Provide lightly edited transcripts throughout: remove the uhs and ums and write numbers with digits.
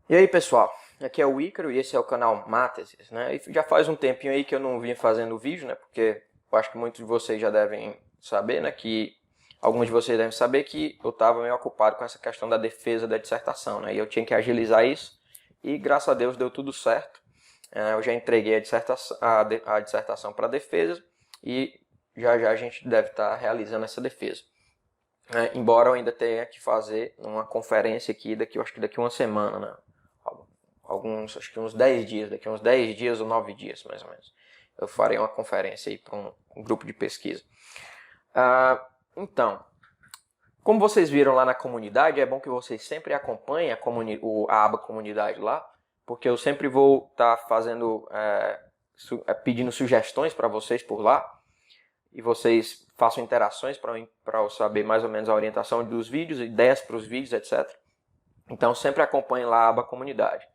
E aí, pessoal, aqui é o Ícaro e esse é o canal Máteses, né? E já faz um tempinho aí que eu não vinha fazendo vídeo, né? Porque eu acho que muitos de vocês já devem saber, né? Que alguns de vocês devem saber que eu estava meio ocupado com essa questão da defesa da dissertação, né? E eu tinha que agilizar isso e graças a Deus deu tudo certo. Eu já entreguei a dissertação para a defesa e já a gente deve estar realizando essa defesa. Embora eu ainda tenha que fazer uma conferência aqui, acho que daqui uma semana, né? Acho que uns 10 dias, daqui a uns 10 dias ou 9 dias, mais ou menos. Eu farei uma conferência aí para um grupo de pesquisa. Então, como vocês viram lá na comunidade, é bom que vocês sempre acompanhem a aba comunidade lá, porque eu sempre vou estar fazendo, pedindo sugestões para vocês por lá, e vocês façam interações para eu saber mais ou menos a orientação dos vídeos, ideias para os vídeos, etc. Então sempre acompanhem lá a aba comunidade.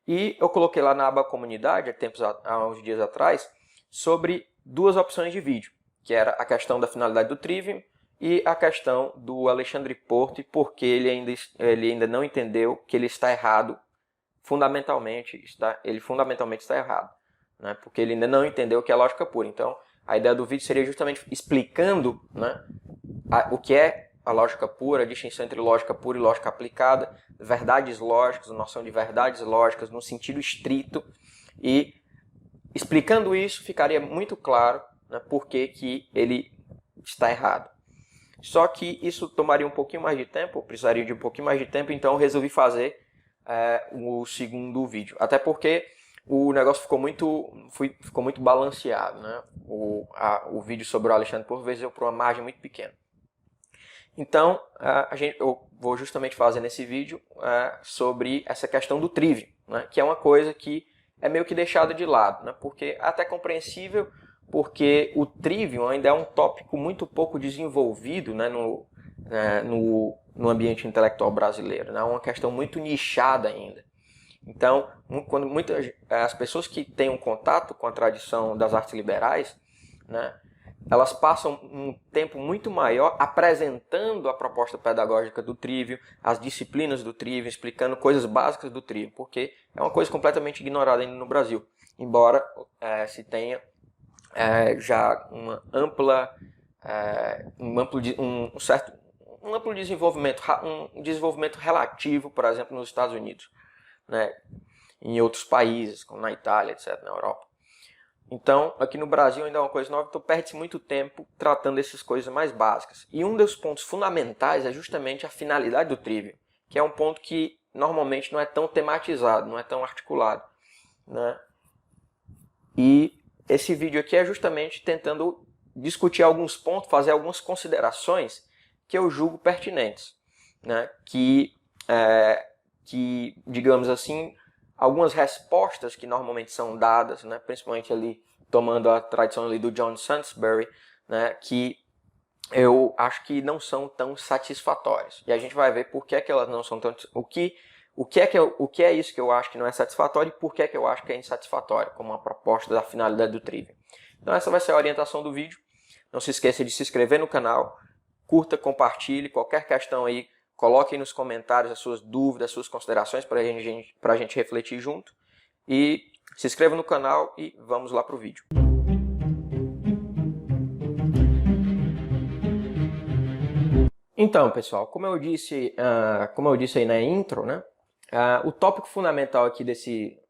E eu coloquei lá na aba comunidade, há uns dias atrás, sobre duas opções de vídeo, que era a questão da finalidade do Trivium e a questão do Alexandre Porto, porque ele ainda não entendeu que ele está errado, ele fundamentalmente está errado, né? Porque ele ainda não entendeu que é lógica pura. Então, a ideia do vídeo seria justamente explicando, né, o que é a lógica pura, a distinção entre lógica pura e lógica aplicada, verdades lógicas, a noção de verdades lógicas no sentido estrito, e explicando isso ficaria muito claro, né, por que ele está errado. Só que isso tomaria um pouquinho mais de tempo, eu precisaria de um pouquinho mais de tempo, então eu resolvi fazer o segundo vídeo. Até porque o negócio ficou muito balanceado, né? O vídeo sobre o Alexandre por vezes eu por uma margem muito pequena. Então, eu vou justamente fazer nesse vídeo sobre essa questão do Trivium, né? Que é uma coisa que é meio que deixada de lado, né? Porque é até compreensível, porque o Trivium ainda é um tópico muito pouco desenvolvido, né, no ambiente intelectual brasileiro, né? É uma questão muito nichada ainda. Então, quando as pessoas que têm um contato com a tradição das artes liberais, né, elas passam um tempo muito maior apresentando a proposta pedagógica do Trivium, as disciplinas do Trivium, explicando coisas básicas do Trivium, porque é uma coisa completamente ignorada ainda no Brasil, embora se tenha já uma um amplo desenvolvimento relativo, por exemplo, nos Estados Unidos, né, em outros países, como na Itália, etc., na Europa. Então, aqui no Brasil ainda é uma coisa nova, então perde-se muito tempo tratando dessas coisas mais básicas. E um dos pontos fundamentais é justamente a finalidade do Trivium, que é um ponto que normalmente não é tão tematizado, não é tão articulado, né? E esse vídeo aqui é justamente tentando discutir alguns pontos, fazer algumas considerações que eu julgo pertinentes, né? Que, digamos assim, algumas respostas que normalmente são dadas, né, principalmente ali tomando a tradição ali do John Sansbury, né, que eu acho que não são tão satisfatórias. E a gente vai ver por que elas não são tão... O que é isso que eu acho que não é satisfatório e por que eu acho que é insatisfatório, como uma proposta da finalidade do Trivium. Então essa vai ser a orientação do vídeo. Não se esqueça de se inscrever no canal, curta, compartilhe, qualquer questão aí, coloque aí nos comentários as suas dúvidas, as suas considerações para a gente refletir junto. E se inscreva no canal e vamos lá para o vídeo. Então, pessoal, como eu disse aí na intro, né, o tópico fundamental aqui desse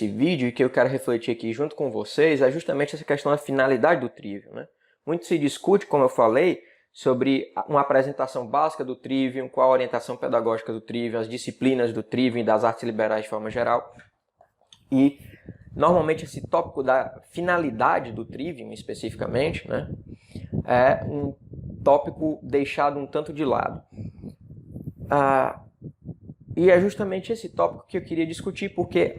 vídeo e que eu quero refletir aqui junto com vocês é justamente essa questão da finalidade do Trivium, né? Muito se discute, como eu falei, sobre uma apresentação básica do Trivium, qual a orientação pedagógica do Trivium, as disciplinas do Trivium e das artes liberais de forma geral. E, normalmente, esse tópico da finalidade do Trivium, especificamente, né, é um tópico deixado um tanto de lado. E é justamente esse tópico que eu queria discutir, porque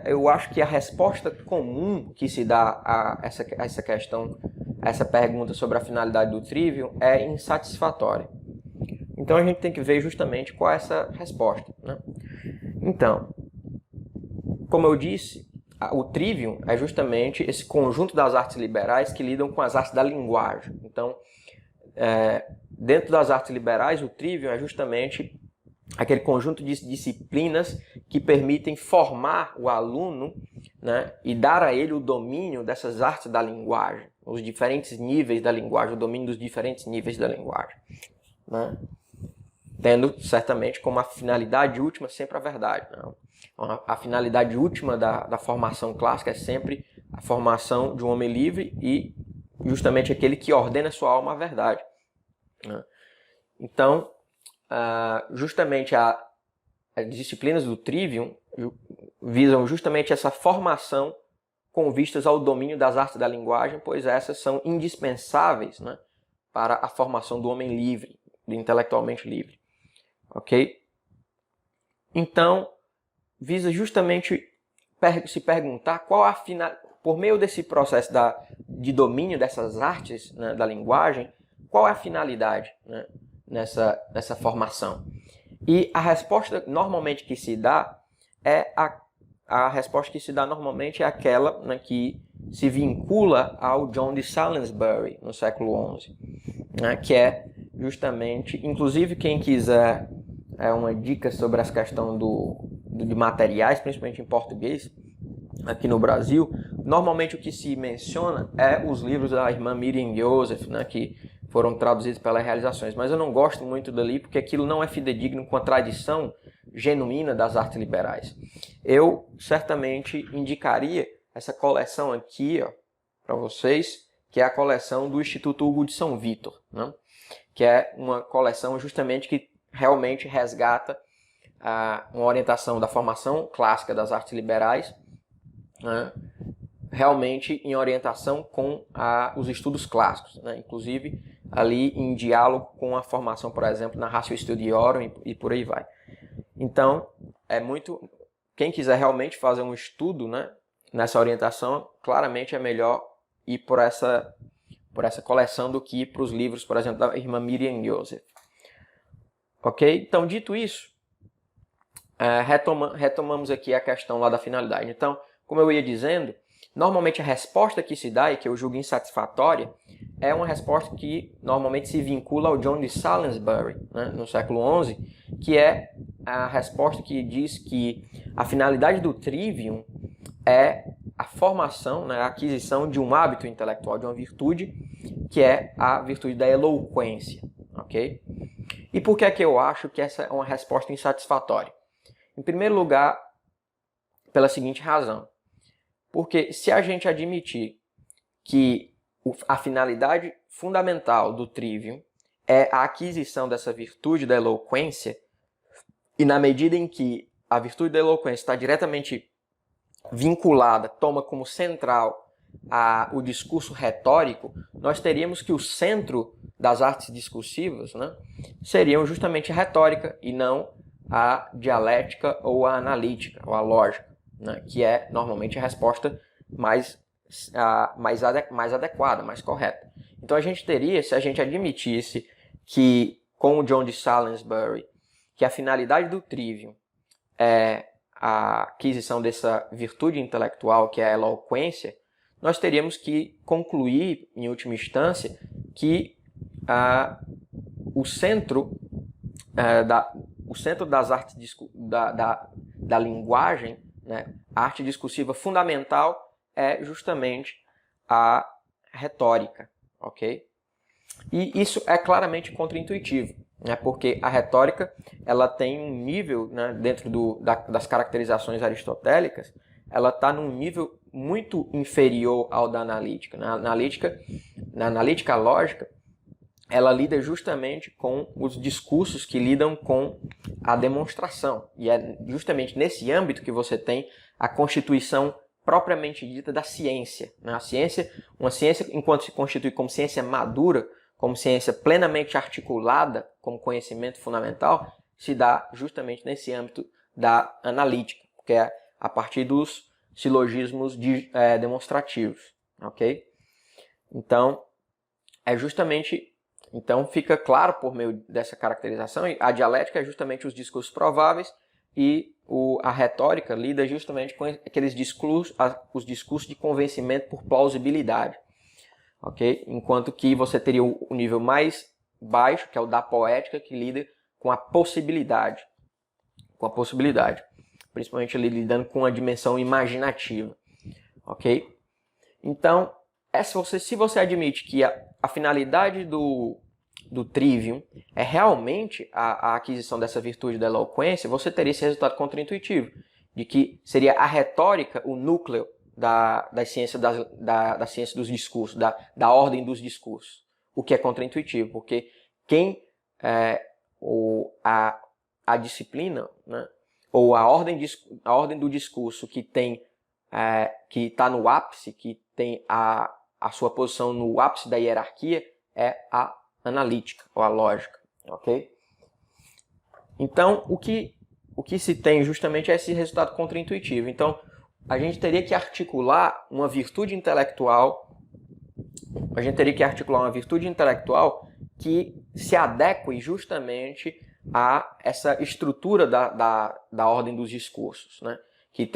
eu acho que a resposta comum que se dá a essa questão, a essa pergunta sobre a finalidade do Trivium é insatisfatória. Então a gente tem que ver justamente qual é essa resposta, né? Então, como eu disse, o Trivium é justamente esse conjunto das artes liberais que lidam com as artes da linguagem. Então, dentro das artes liberais, o Trivium é justamente aquele conjunto de disciplinas que permitem formar o aluno, né, e dar a ele o domínio dessas artes da linguagem, os diferentes níveis da linguagem, o domínio dos diferentes níveis da linguagem, né, tendo certamente como a finalidade última sempre a verdade. Né? A finalidade última da formação clássica é sempre a formação de um homem livre e justamente aquele que ordena sua alma à verdade. Né? Então, justamente as disciplinas do Trivium visam justamente essa formação com vistas ao domínio das artes da linguagem, pois essas são indispensáveis, né, para a formação do homem livre, do intelectualmente livre. Ok? Então, visa justamente se perguntar qual a por meio desse processo de domínio dessas artes, né, da linguagem, qual é a finalidade, né, nessa formação. E a resposta normalmente que se dá é a resposta que se dá normalmente é aquela, né, que se vincula ao John de Salisbury no século XI, né, que é justamente, inclusive quem quiser uma dica sobre essa questão de materiais, principalmente em português, aqui no Brasil, normalmente o que se menciona é os livros da irmã Miriam Joseph, né, que foram traduzidos pelas Realizações, mas eu não gosto muito dali porque aquilo não é fidedigno com a tradição genuína das artes liberais. Eu certamente indicaria essa coleção aqui para vocês, que é a coleção do Instituto Hugo de São Vítor, né, que é uma coleção justamente que realmente resgata uma orientação da formação clássica das artes liberais, né, realmente em orientação com os estudos clássicos, né, inclusive ali em diálogo com a formação, por exemplo, na Ratio Studiorum e por aí vai. Então, quem quiser realmente fazer um estudo, né, nessa orientação, claramente é melhor ir por essa coleção do que ir para os livros, por exemplo, da irmã Miriam Joseph. Ok? Então, dito isso, retomamos aqui a questão lá da finalidade. Então, como eu ia dizendo, normalmente a resposta que se dá e que eu julgo insatisfatória é uma resposta que normalmente se vincula ao John de Salisbury, né, no século XI, que é a resposta que diz que a finalidade do Trivium é a formação, né, a aquisição de um hábito intelectual, de uma virtude, que é a virtude da eloquência. Ok? E por que é que eu acho que essa é uma resposta insatisfatória? Em primeiro lugar, pela seguinte razão. Porque se a gente admitir que a finalidade fundamental do Trivium é a aquisição dessa virtude da eloquência, e na medida em que a virtude da eloquência está diretamente vinculada, toma como central o discurso retórico, nós teríamos que o centro das artes discursivas, né, seriam justamente a retórica e não a dialética ou a analítica, ou a lógica, né, que é normalmente a resposta mais adequada, mais correta. Então a gente teria, se a gente admitisse que, com o John de Salisbury, que a finalidade do Trivium é a aquisição dessa virtude intelectual que é a eloquência, nós teríamos que concluir, em última instância, que o centro das artes da linguagem, né, a arte discursiva fundamental é justamente a retórica, ok? E isso é claramente contraintuitivo, né, porque a retórica ela tem um nível, né, dentro das caracterizações aristotélicas, ela está num nível muito inferior ao da analítica. Na analítica lógica, ela lida justamente com os discursos que lidam com a demonstração. E é justamente nesse âmbito que você tem a constituição propriamente dita da ciência. Uma ciência, enquanto se constitui como ciência madura, como ciência plenamente articulada, como conhecimento fundamental, se dá justamente nesse âmbito da analítica, que é a partir dos silogismos demonstrativos. Ok? Então, Então fica claro por meio dessa caracterização, a dialética é justamente os discursos prováveis e a retórica lida justamente com aqueles discursos, os discursos de convencimento por plausibilidade. Okay? Enquanto que você teria o nível mais baixo, que é o da poética, que lida com a possibilidade. com a possibilidade, principalmente ali lidando com a dimensão imaginativa, ok? Então, se você admite que a finalidade do trivium é realmente a aquisição dessa virtude da eloquência, você teria esse resultado contraintuitivo, de que seria a retórica o núcleo da ciência dos discursos, da ordem dos discursos, o que é contraintuitivo, porque a disciplina, né, ou a ordem do discurso que está no ápice, que tem a sua posição no ápice da hierarquia, é a analítica, ou a lógica, ok? Então, o que se tem justamente é esse resultado contraintuitivo. Então, a gente teria que articular uma virtude intelectual, que se adeque justamente a essa estrutura da ordem dos discursos, né? Que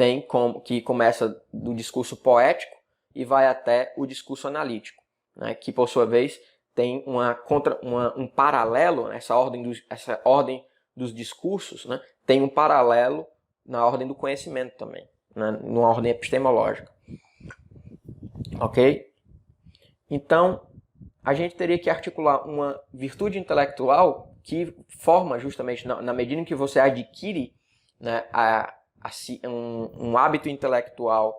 começa do discurso poético e vai até o discurso analítico, né? Que por sua vez tem um paralelo, essa ordem dos discursos, né? Tem um paralelo na ordem do conhecimento também, né? Numa ordem epistemológica. Ok? Então, a gente teria que articular uma virtude intelectual que forma justamente, na medida em que você adquire, né, um hábito intelectual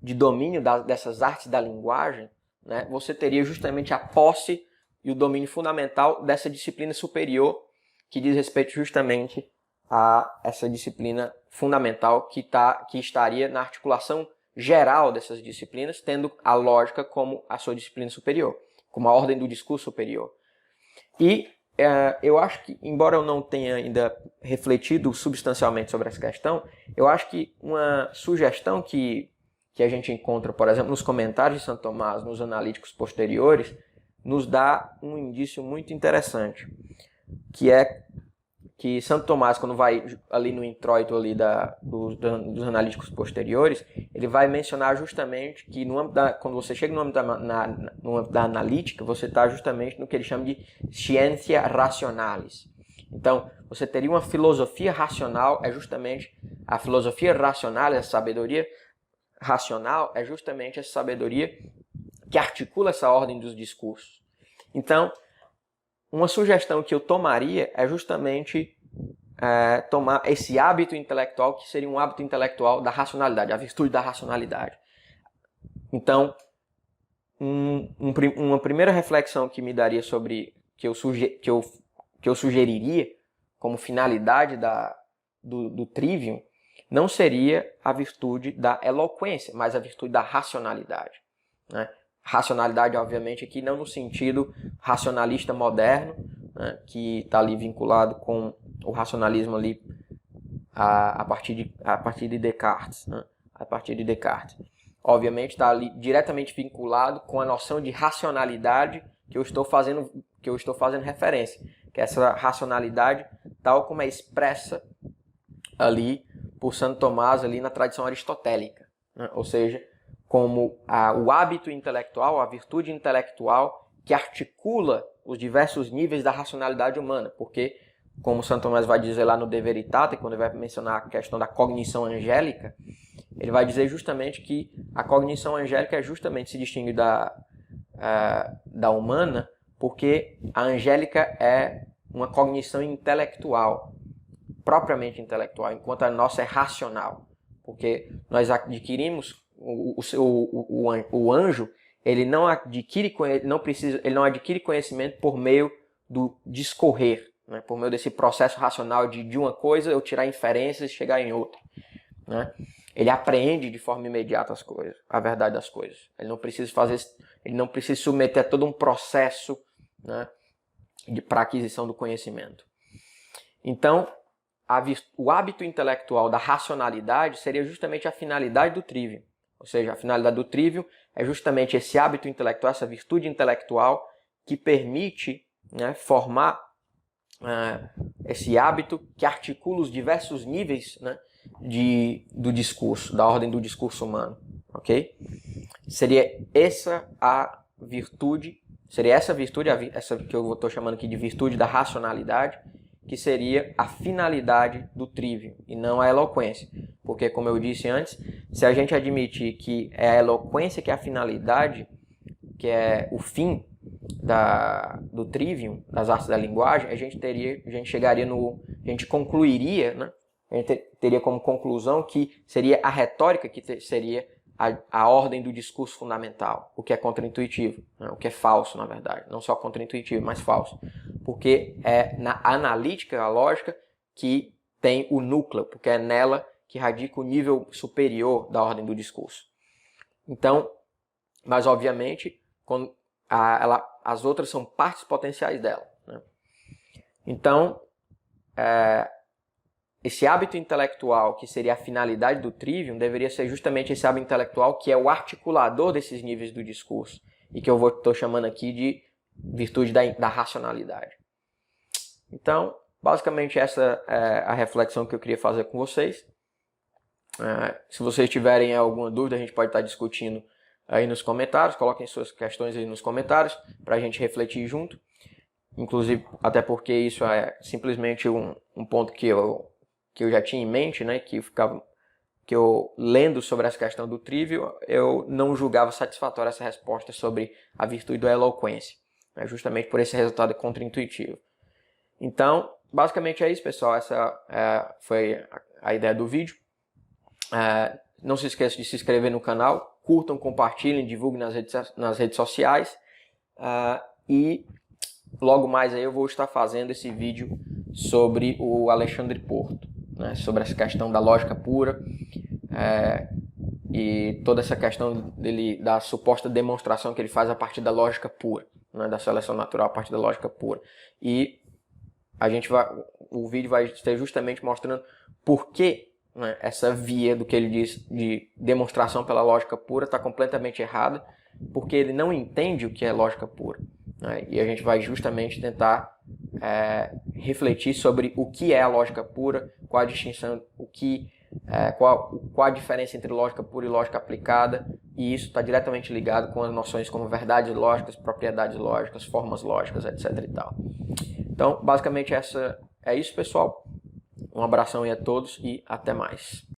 de domínio dessas artes da linguagem, né, você teria justamente a posse e o domínio fundamental dessa disciplina superior que diz respeito justamente a essa disciplina fundamental que estaria na articulação geral dessas disciplinas, tendo a lógica como a sua disciplina superior, como a ordem do discurso superior. E eu acho que, embora eu não tenha ainda refletido substancialmente sobre essa questão, eu acho que uma sugestão que a gente encontra, por exemplo, nos comentários de Santo Tomás, nos analíticos posteriores, nos dá um indício muito interessante, que é que Santo Tomás, quando vai ali no introito ali dos analíticos posteriores, ele vai mencionar justamente que quando você chega no âmbito da analítica, você está justamente no que ele chama de scientia rationalis. Então, você teria uma filosofia racional, a filosofia racional, a sabedoria racional, é justamente essa sabedoria que articula essa ordem dos discursos. Então, uma sugestão que eu tomaria é justamente tomar esse hábito intelectual, que seria um hábito intelectual da racionalidade, a virtude da racionalidade. Então, uma primeira reflexão que me daria sobre, que eu sugeriria como finalidade do trivium, não seria a virtude da eloquência, mas a virtude da racionalidade, né? Racionalidade, obviamente, aqui não no sentido racionalista moderno, né, que está ali vinculado com o racionalismo ali a partir de Descartes, né, a partir de Descartes. Obviamente está ali diretamente vinculado com a noção de racionalidade que eu estou fazendo referência, que é essa racionalidade tal como é expressa ali por Santo Tomás ali na tradição aristotélica, né, ou seja, como o hábito intelectual, a virtude intelectual que articula os diversos níveis da racionalidade humana, porque, como Santo Tomás vai dizer lá no De Veritate, quando ele vai mencionar a questão da cognição angélica, ele vai dizer justamente que a cognição angélica é justamente se distingue da humana, porque a angélica é uma cognição intelectual, propriamente intelectual, enquanto a nossa é racional, porque nós adquirimos o anjo, ele não adquire conhecimento por meio do discorrer, né? Por meio desse processo racional de uma coisa eu tirar inferências e chegar em outra, né? Ele apreende de forma imediata as coisas, a verdade das coisas. Ele não precisa submeter a todo um processo, né, para aquisição do conhecimento. Então, o hábito intelectual da racionalidade seria justamente a finalidade do trivium. Ou seja, a finalidade do trivium é justamente esse hábito intelectual, essa virtude intelectual que permite, né, formar esse hábito que articula os diversos níveis, né, do discurso, da ordem do discurso humano. Ok? Seria essa virtude, essa que eu estou chamando aqui de virtude da racionalidade, que seria a finalidade do trivium e não a eloquência. Porque, como eu disse antes, se a gente admitir que é a eloquência que é a finalidade, que é o fim do trivium, das artes da linguagem, a gente concluiria, né? A gente teria como conclusão que seria a retórica que seria a ordem do discurso fundamental, o que é contraintuitivo, né? O que é falso, na verdade, não só contraintuitivo, mas falso, porque é na analítica, a lógica, que tem o núcleo, porque é nela que radica o nível superior da ordem do discurso. Então, mas obviamente, as outras são partes potenciais dela, né? Então, esse hábito intelectual, que seria a finalidade do trivium, deveria ser justamente esse hábito intelectual que é o articulador desses níveis do discurso, e que eu estou chamando aqui de virtude da racionalidade. Então, basicamente essa é a reflexão que eu queria fazer com vocês. Se vocês tiverem alguma dúvida, a gente pode estar discutindo aí nos comentários. Coloquem suas questões aí nos comentários para a gente refletir junto. Inclusive, até porque isso é simplesmente um ponto que eu já tinha em mente, né? Que eu lendo sobre essa questão do trivium, eu não julgava satisfatória essa resposta sobre a virtude da eloquência, né? Justamente por esse resultado contraintuitivo. Então, basicamente é isso, pessoal. Essa foi a ideia do vídeo. Não se esqueça de se inscrever no canal, curtam, compartilhem, divulguem nas redes sociais. E logo mais aí eu vou estar fazendo esse vídeo sobre o Alexandre Porto, né? Sobre essa questão da lógica pura e toda essa questão da suposta demonstração que ele faz a partir da lógica pura, né? Da seleção natural a partir da lógica pura. E o vídeo vai ser justamente mostrando por que, né, essa via do que ele diz de demonstração pela lógica pura está completamente errada, porque ele não entende o que é lógica pura, né? E a gente vai justamente tentar refletir sobre o que é a lógica pura, qual a distinção, qual a diferença entre lógica pura e lógica aplicada, e isso está diretamente ligado com as noções como verdades lógicas, propriedades lógicas, formas lógicas, etc. e tal. Então, basicamente é isso, pessoal. Um abração aí a todos e até mais.